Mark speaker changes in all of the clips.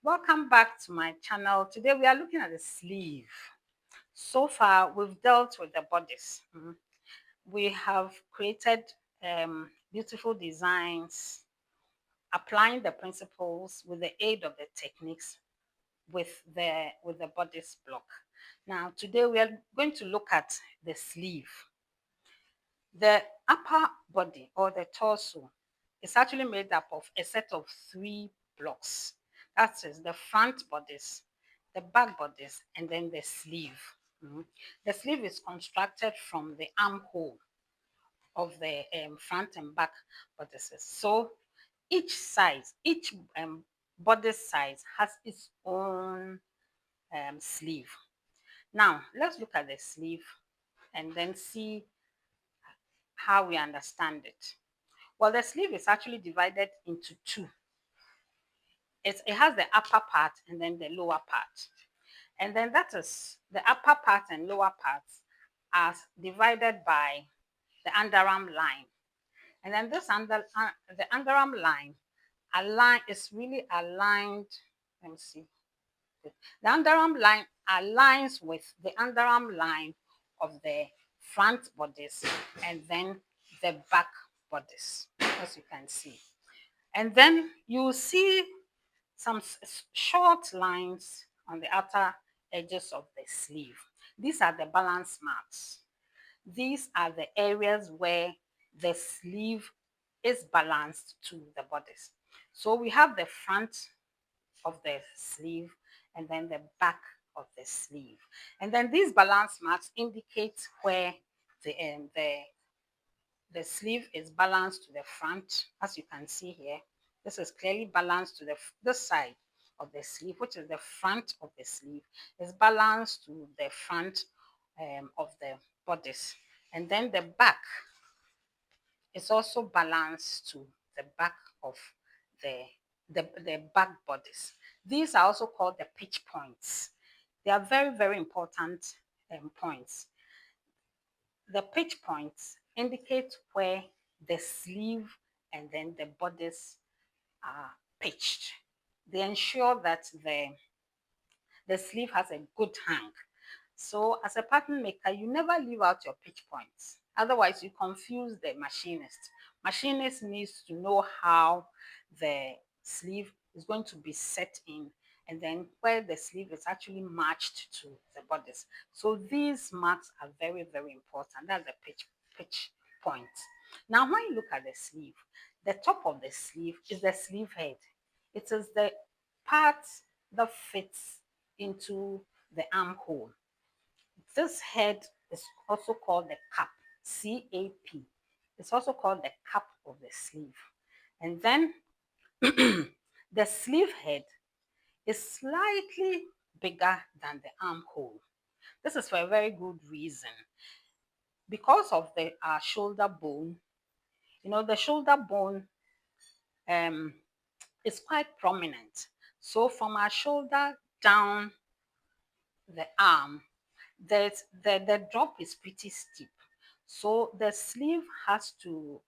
Speaker 1: Welcome back to my channel. Today we are looking at the sleeve. So far we've dealt with the bodice. We have created beautiful designs, applying the principles with the aid of the techniques with the bodice block. Now today we are going to look at the sleeve. The upper body or the torso is actually made up of a set of three blocks. That is the front bodice, the back bodice, and then the sleeve. The sleeve is constructed from the armhole of the front and back bodices. So each bodice size has its own sleeve. Now let's look at the sleeve and then see how we understand it. Well, the sleeve is actually divided into two. It has the upper part and then the lower part. And then that is the upper part and lower parts are divided by the underarm line. And then the underarm line is really aligned. Let me see. The underarm line aligns with the underarm line of the front bodice and then the back bodice, as you can see. And then you see some short lines on the outer edges of the sleeve. These are the balance marks. These are the areas where the sleeve is balanced to the bodice. So we have the front of the sleeve and then the back of the sleeve. And then these balance marks indicate where the sleeve is balanced to the front, as you can see here. This is clearly balanced to this side of the sleeve, which is the front of the sleeve, is balanced to the front of the bodice. And then the back is also balanced to the back of the, the back bodice. These are also called the pitch points. They are very, very important points. The pitch points indicate where the sleeve and then the bodice are pitched. They ensure that the sleeve has a good hang. So as a pattern maker, you never leave out your pitch points. Otherwise, you confuse the machinist. Machinist needs to know how the sleeve is going to be set in and then where the sleeve is actually matched to the bodice. So these marks are very, very important. That's the pitch point. Now, when you look at the sleeve, the top of the sleeve is the sleeve head. It is the part that fits into the armhole. This head is also called the cap, C-A-P. It's also called the cap of the sleeve. And then the sleeve head is slightly bigger than the armhole. This is for a very good reason. Because of the shoulder bone, the shoulder bone um, is quite prominent. So from our shoulder down the arm, the drop is pretty steep. So the sleeve has to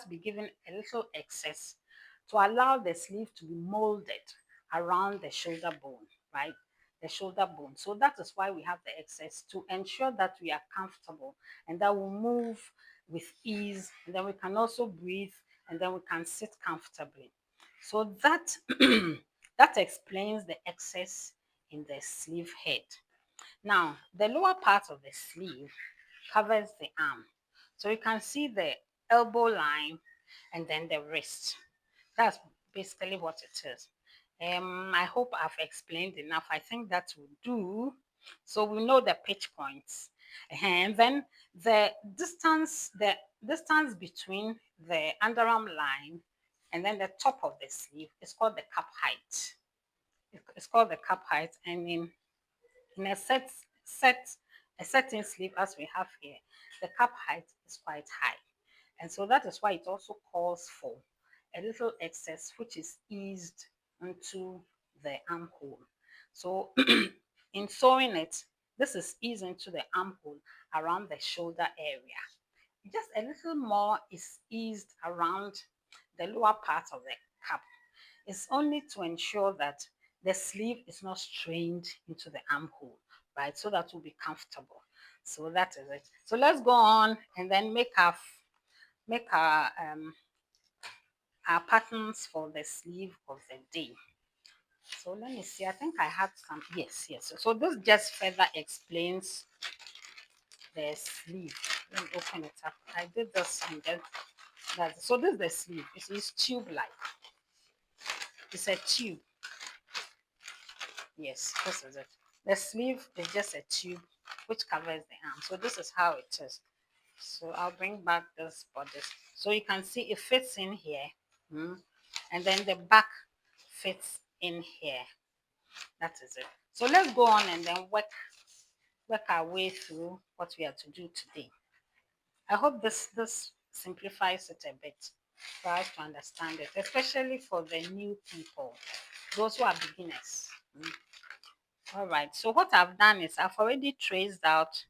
Speaker 1: be given a little excess to allow the sleeve to be molded around the shoulder bone, right? The shoulder bone. So that is why we have the excess to ensure that we are comfortable and that we move with ease, and then we can also breathe, and then we can sit comfortably. So that that explains the excess in the sleeve head. Now, the lower part of the sleeve covers the arm. So you can see the elbow line and then the wrist. That's basically what it is. I hope I've explained enough. I think that will do. So we know the pitch points. And then the distance between the underarm line and then the top of the sleeve is called the cup height. It's called the cup height, and in a certain sleeve as we have here, the cup height is quite high. And so that is why it also calls for a little excess, which is eased into the armhole. So in sewing it, this is eased into the armhole around the shoulder area. Just a little more is eased around the lower part of the cup. It's only to ensure that the sleeve is not strained into the armhole, right? So that will be comfortable. So that is it. So let's go on and then make our patterns for the sleeve of the day. So let me see. I think I had some. Yes, yes. So this just further explains the sleeve. Let me open it up. I did this and then that's so this is the sleeve. It's tube like. It's a tube. Yes, this is it. The sleeve is just a tube which covers the arm. So this is how it is. So I'll bring back this bodice. So you can see it fits in here. And then the back fits in here. That is it. So let's go on and then work our way through what we are to do today. I hope this simplifies it a bit for us to understand it, especially for the new people, those who are beginners. All right. So what I've done is I've already traced out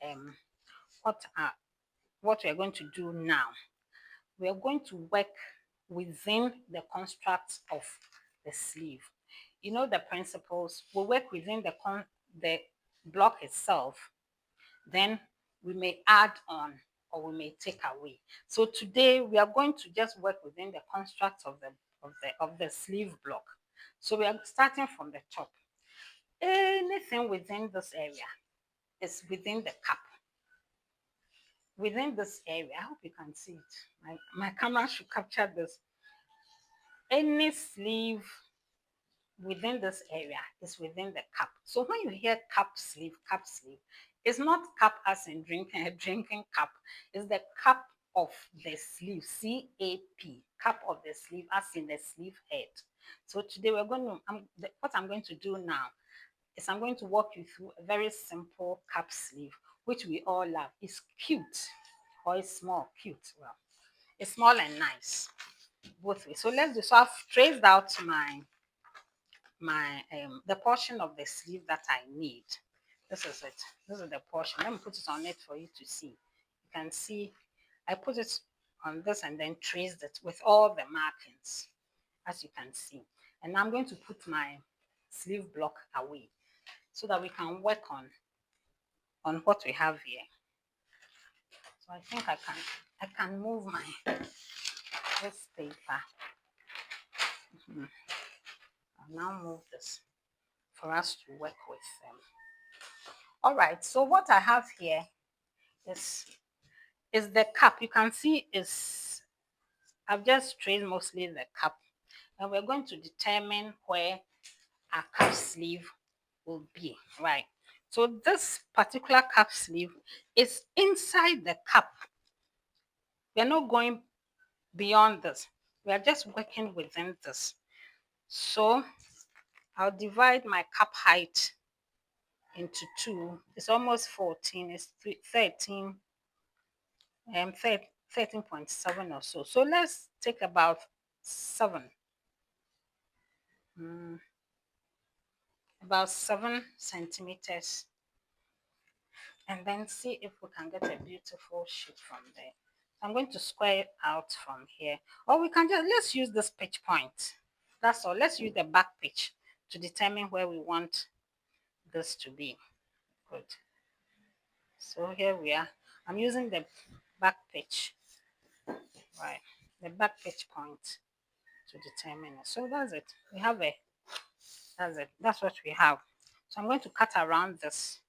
Speaker 1: um, what we are going to do now. We are going to work within the construct of the sleeve. You know the principles. We work within the block itself. Then we may add on or we may take away. So today we are going to just work within the construct of the sleeve block. So we are starting from the top. Anything within this area is within the cup. Within this area, I hope you can see it. My camera should capture this. Any sleeve within this area is within the cup. So when you hear cup sleeve, it's not cup as in drinking a drinking cup. It's the cup of the sleeve, C-A-P, cup of the sleeve as in the sleeve head. So today we're going to, what I'm going to do now is I'm going to walk you through a very simple cap sleeve, which we all love. It's cute or it's small, cute. Well, it's small and nice both ways. So let's do. So I've traced out my the portion of the sleeve that I need. This is it. This is the portion. Let me put it on it for you to see. You can see I put it on this and then traced it with all the markings, as you can see. And now I'm going to put my sleeve block away so that we can work on what we have here. So I think I can move my this paper. I'll now move this for us to work with them. All right, so what I have here is the cup. You can see is I've just traced mostly the cup, and we're going to determine where our cup sleeve will be, right? So this particular cup sleeve is inside the cup. We're not going beyond this. We are just working within this. So I'll divide my cup height into two. It's almost 14. It's 13, 13.7 or so. So let's take about 7. About 7 centimeters, and then see if we can get a beautiful shape from there. I'm going to square it out from here, or we can just let's use this pitch point. That's all. Let's use the back pitch to determine where we want this to be. Good. So here we are. I'm using the back pitch, right? The back pitch point to determine it. So that's it. We have that's it. That's what we have. So I'm going to cut around this.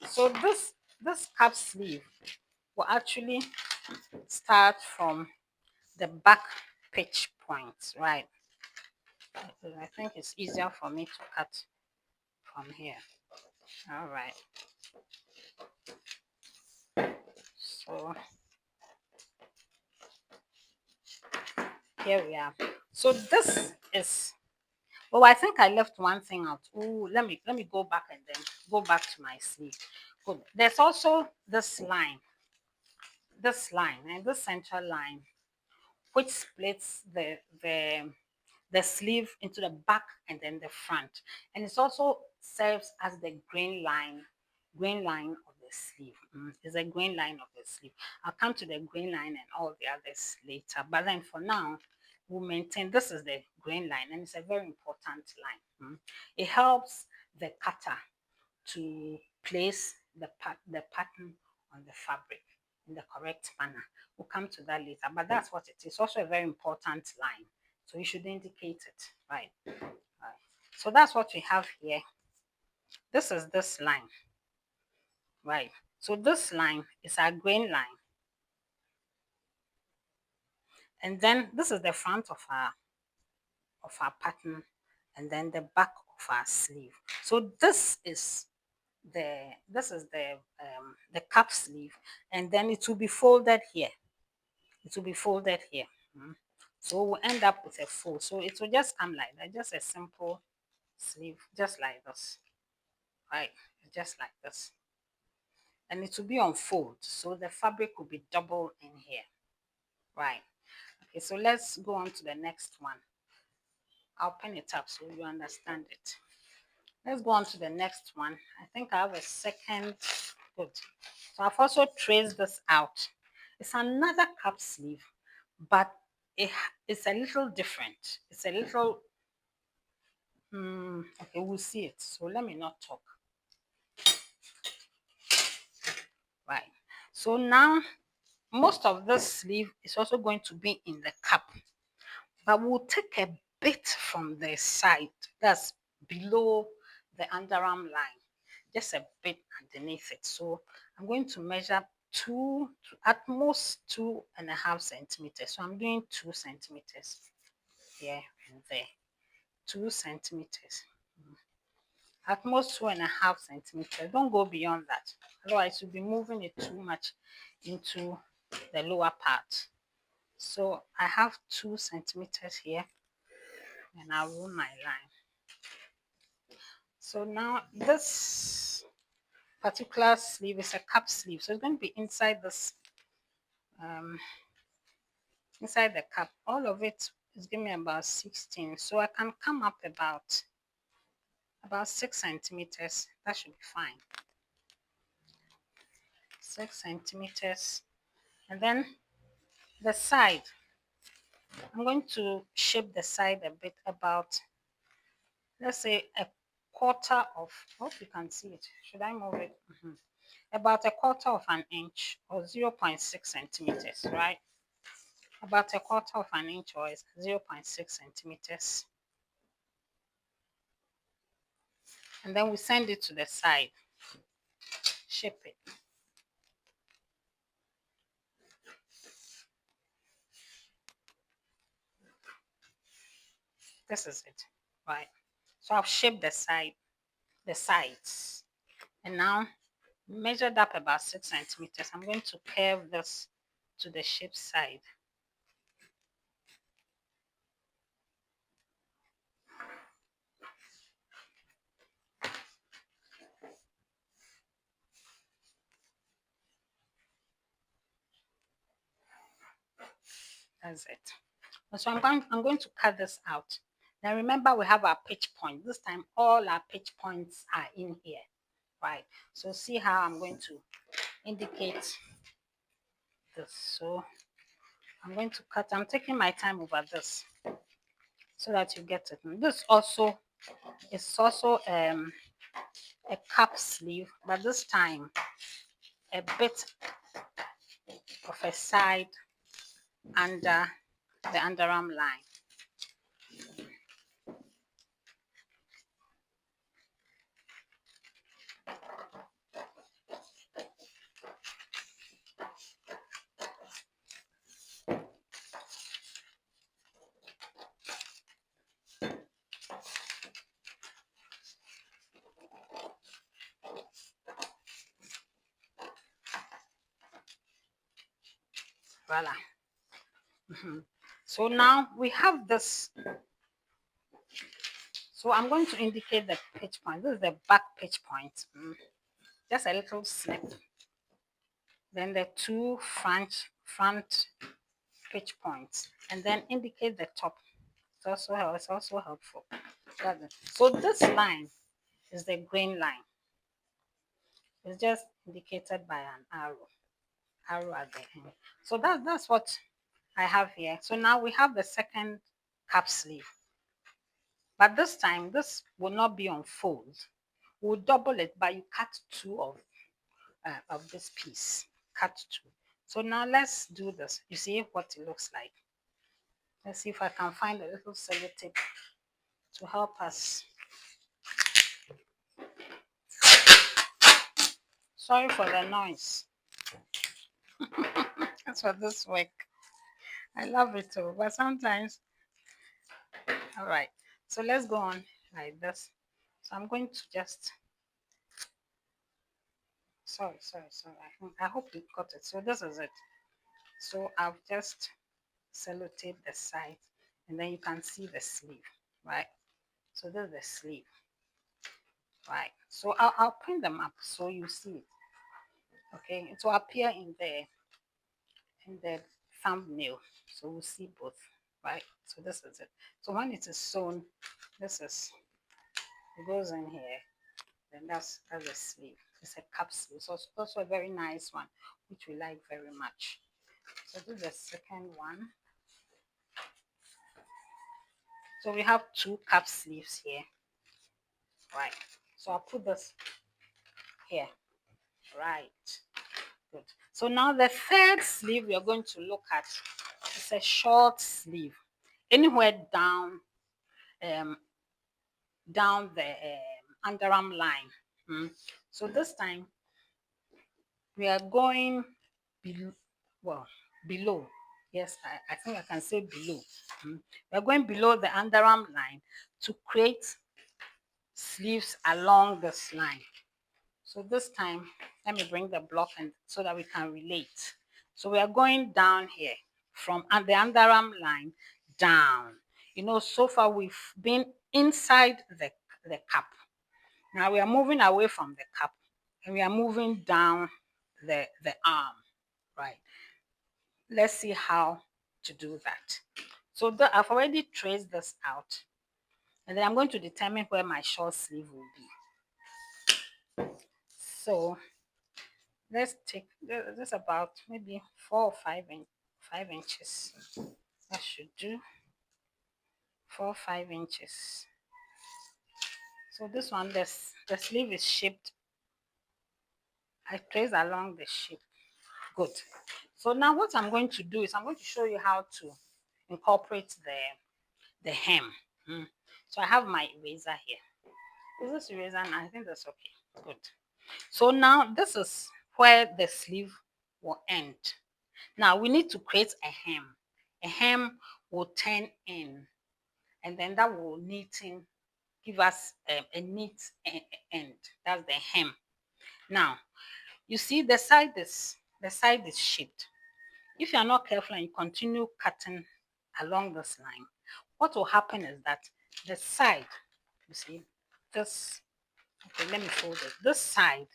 Speaker 1: So this cap sleeve will actually start from the back pitch point, right? I think it's easier for me to cut from here. All right. So here we are. So this is oh, I think I left one thing out. Oh, let me go back and then go back to my sleeve. Good. There's also this line, and this central line, which splits the sleeve into the back and then the front. And it's also serves as the grain line of the sleeve. It's a grain line of the sleeve. I'll come to the grain line and all the others later. But then for now, we'll maintain this is the grain line, and it's a very important line. It helps the cutter to place the pattern on the fabric in the correct manner. We'll come to that later, but that's what it is. Also a very important line. So you should indicate it, right? Right. So that's what we have here. This is this line, right? So this line is our grain line. And then this is the front of our pattern, and then the back of our sleeve. So this is the cap sleeve, and then it will be folded here. It will be folded here. So we'll end up with a fold. So it will just come like that, just a simple sleeve, just like this, right? Just like this. And it will be on fold, so the fabric will be double in here, right? Okay, so let's go on to the next one. I'll pen it up so you understand it. Let's go on to the next one. I think I have a second. Good. So I've also traced this out. It's another cap sleeve, but it's a little different. It's a little, okay, we'll see it. So let me not talk. Right. So now most of this sleeve is also going to be in the cap, but we'll take a bit from the side, that's below the underarm line, just a bit underneath it. So I'm going to measure at most 2.5 centimeters. So I'm doing 2 centimeters here and there, 2 centimeters. At most 2.5 centimeters. Don't go beyond that. Otherwise, you'll be moving it too much into the lower part. So I have 2 centimeters here, and I'll rule my line. So now this particular sleeve is a cap sleeve, so it's going to be inside this, inside the cap. All of it is giving me about 16, so I can come up about 6 centimeters. That should be fine. 6 centimeters, and then the side, I'm going to shape the side a bit, about, let's say, a quarter of, hope you can see it. Should I move it? About a quarter of an inch, or 0.6 centimeters, right? About a quarter of an inch, or 0.6 centimeters. And then we send it to the side, shape it. This is it, right? So I've shaped the sides, and now measured up about 6 centimeters. I'm going to curve this to the shaped side. That's it. So I'm going to cut this out. Now remember, we have our pitch point. This time all our pitch points are in here, right? So see how I'm going to indicate this. So I'm going to cut. I'm taking my time over this so that you get it. And this also is also a cap sleeve, but this time a bit of a side under the underarm line. Voila. So now we have this. So I'm going to indicate the pitch point. This is the back pitch point. Just a little snip. Then the two front pitch points, and then indicate the top. It's also helpful. So this line is the grain line. It's just indicated by an arrow at the end. So that's what I have here. So now we have the second cap sleeve. But this time, this will not be on fold. We'll double it, but you cut two of this piece. Cut two. So now let's do this. You see what it looks like. Let's see if I can find a little sellotape to help us. Sorry for the noise. That's for this work. I love it too, but sometimes. All right. So let's go on like this. So I'm going to just. Sorry. I hope you got it. So this is it. So I've just sellotape the side, and then you can see the sleeve, right? So this is the sleeve, right? So I'll print them up so you see it. Okay, it will appear in the thumbnail, so we'll see both, right? So this is it. So when it is sewn, this is it goes in here. Then that's the sleeve. It's a cap sleeve, so it's also a very nice one, which we like very much. So this is the second one. So we have two cap sleeves here, right? So I'll put this here, right? Good. So now the third sleeve we are going to look at is a short sleeve, anywhere um, down the underarm line. So this time we are going below. Well, below. Yes, I think I can say below. We are going below the underarm line to create sleeves along this line. So this time, let me bring the block in so that we can relate. So we are going down here from the underarm line down. You know, so far we've been inside the cup. Now we are moving away from the cup and we are moving down the arm, right? Let's see how to do that. So I've already traced this out, and then I'm going to determine where my short sleeve will be. So let's take this about maybe 5 inches. That should do 4 or 5 inches. So this one, the sleeve is shaped. I trace along the shape. Good. So now what I'm going to do is I'm going to show you how to incorporate the hem. So I have my eraser here. Is this eraser? I think that's okay. Good. So now this is where the sleeve will end. Now we need to create a hem. A hem will turn in, and then that will neaten, give us a neat end. That's the hem. Now you see the side is shaped. If you are not careful and you continue cutting along this line, what will happen is that the side, you see, this, okay, let me fold it. This side,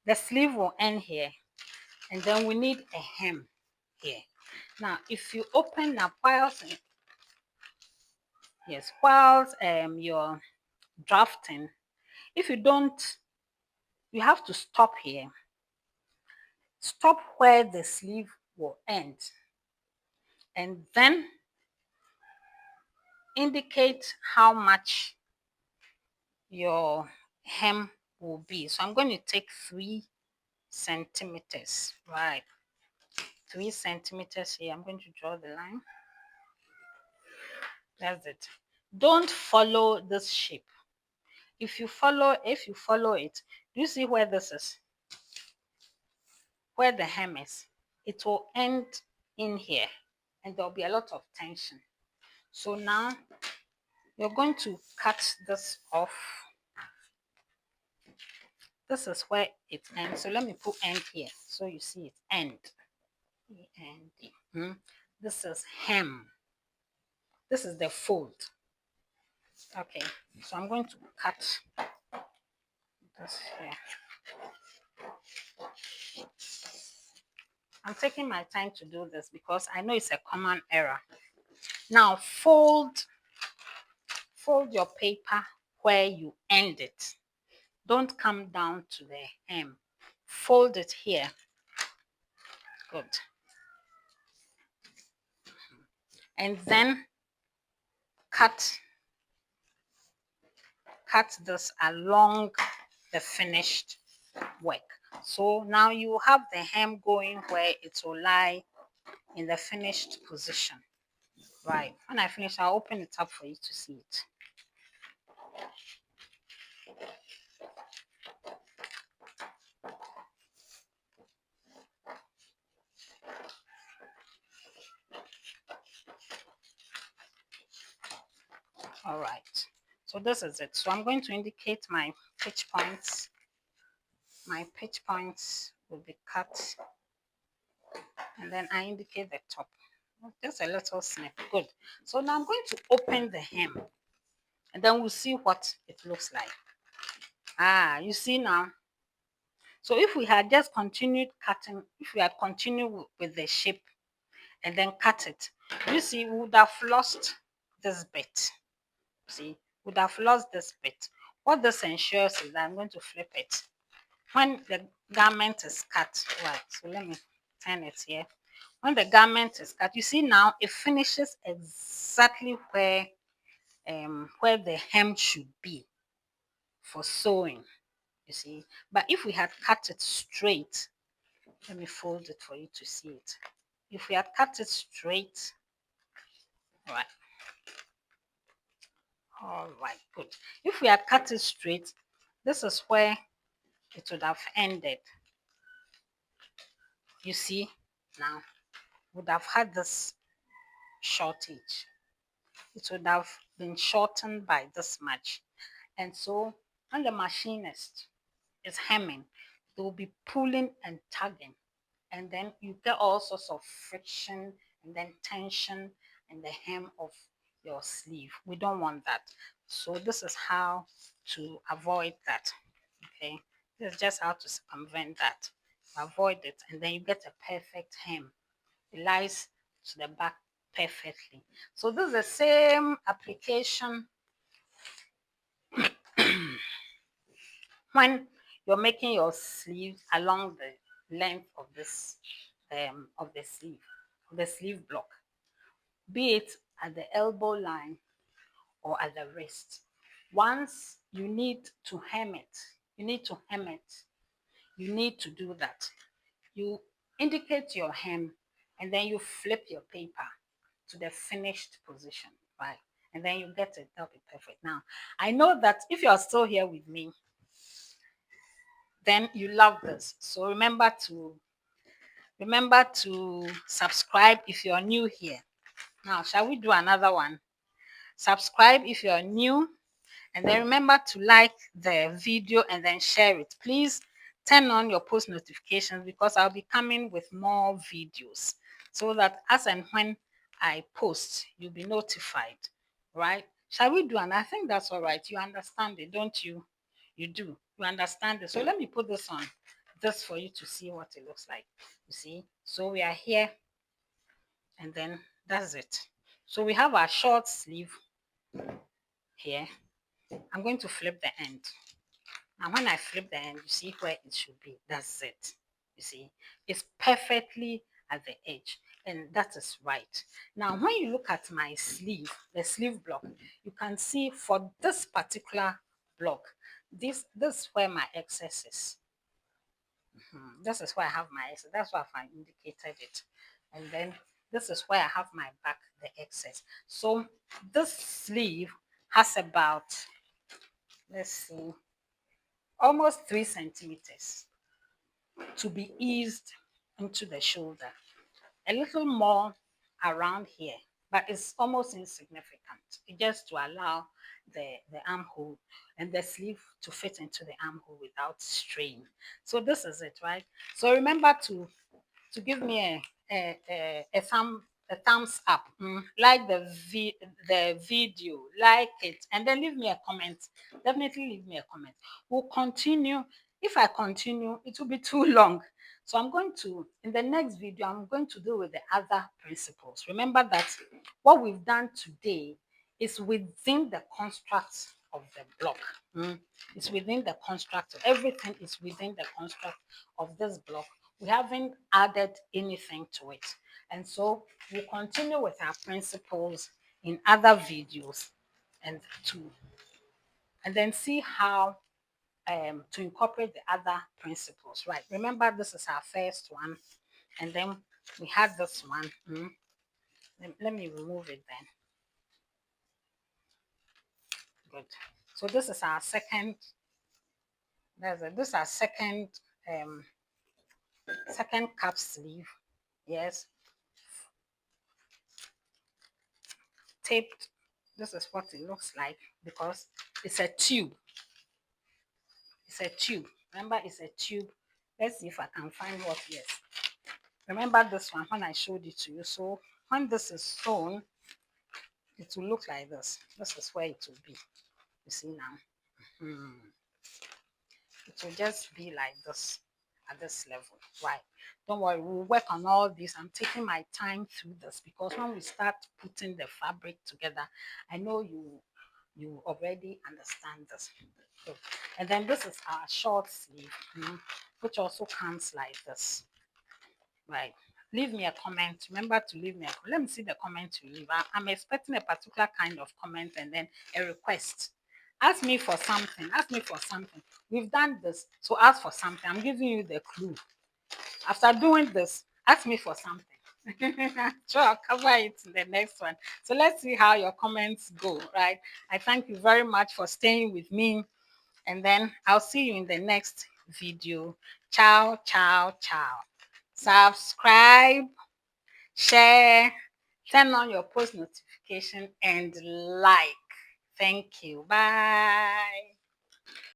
Speaker 1: the sleeve will end here, and then we need a hem here. Now, if you open up whilst you're drafting, if you don't, you have to stop here. Stop where the sleeve will end, and then indicate how much your hem will be. So I'm going to take 3 centimeters, right? 3 centimeters here. I'm going to draw the line. That's it. Don't follow this shape. If you follow it, do you see where this is? Where the hem is, it will end in here, and there'll be a lot of tension. So now you're going to cut this off. This is where it ends. So let me put end here so you see it end. E-N-D. This is hem. This is the fold. Okay, so I'm going to cut this here. I'm taking my time to do this because I know it's a common error. Now fold your paper where you end it. Don't come down to the hem. Fold it here. Good. And then cut this along the finished work. So now you have the hem going where it will lie in the finished position. Right. When I finish, I'll open it up for you to see it. All right. So this is it. So I'm going to indicate my pitch points. My pitch points will be cut. And then I indicate the top. Just a little snip. Good. So now I'm going to open the hem. And then we'll see what it looks like. You see now. So if we had just continued cutting, if we had continued with the shape and then cut it, you see, we would have lost this bit. See, would have lost this bit. What this ensures is that I'm going to flip it. When the garment is cut, right, so let me turn it here. When the garment is cut, you see now it finishes exactly where the hem should be for sewing, you see. But if we had cut it straight, let me fold it for you to see it. If we had cut it straight, right, all right, good. If we had cut it straight, this is where it would have ended. You see, now would have had this shortage. It would have been shortened by this much. And so when the machinist is hemming, they will be pulling and tugging. And then you get all sorts of friction and then tension in the hem of your sleeve. We don't want that. So this is how to avoid that. Okay. This is just how to circumvent that. Avoid it, and then you get a perfect hem. It lies to the back perfectly. So this is the same application when you're making your sleeve along the length of this of the sleeve block, be it at the elbow line or at the wrist. Once you need to hem it, you need to do that. You indicate your hem and then you flip your paper to the finished position, right? And then you get it. That'll be perfect. Now, I know that if you are still here with me, then you love this. So remember to subscribe if you're new here. Now, shall we do another one? Subscribe if you're new, and then remember to like the video and then share it. Please turn on your post notifications because I'll be coming with more videos so that as and when I post, you'll be notified, right? Shall we do? And I think that's all right. You understand it, don't you? You do. You understand it. So let me put this on just for you to see what it looks like. You see? So we are here, and then that's it. So we have our short sleeve here. I'm going to flip the end. And when I flip the end, you see where it should be. That's it. You see, it's perfectly at the edge. And that is right. Now, when you look at my sleeve, the sleeve block, you can see for this particular block, this is where my excess is. This is where I have my excess. That's why I've indicated it. And then this is where I have my back, the excess. So this sleeve has about, let's see, almost 3 centimeters to be eased into the shoulder. A little more around here, but it's almost insignificant. It's just to allow the armhole and the sleeve to fit into the armhole without strain. So this is it, right? So remember to give me a thumbs up, like the video, like it, and then leave me a comment. Definitely leave me a comment. We'll continue. If I continue, it will be too long. So I'm going to, in the next video, I'm going to deal with the other principles. Remember that what we've done today is within the construct of the block. It's within the construct. Everything is within the construct of this block. We haven't added anything to it. And so we'll continue with our principles in other videos and then see how to incorporate the other principles, right? Remember, this is our first one, and then we had this one. Let me remove it then. Good. So this is our second. This is our um, second cap sleeve. Yes, taped. This is what it looks like because it's a tube. It's a tube. Remember, it's a tube. Let's see if I can find what. Yes. Remember this one when I showed it to you. So when this is sewn, it will look like this. This is where it will be. You see now. It will just be like this at this level. Right. Don't worry, we'll work on all this. I'm taking my time through this because when we start putting the fabric together, I know you already understand this. So, and then this is our short sleeve, which also comes like this. Right. Leave me a comment. Remember to leave me a comment. Let me see the comment you leave. I'm expecting a particular kind of comment and then a request. Ask me for something. Ask me for something. We've done this. So ask for something. I'm giving you the clue. After doing this, ask me for something. Sure, I'll cover it in the next one. So let's see how your comments go, right? I thank you very much for staying with me. And then I'll see you in the next video. Ciao, ciao, ciao. Subscribe, share, turn on your post notification, and like. Thank you. Bye.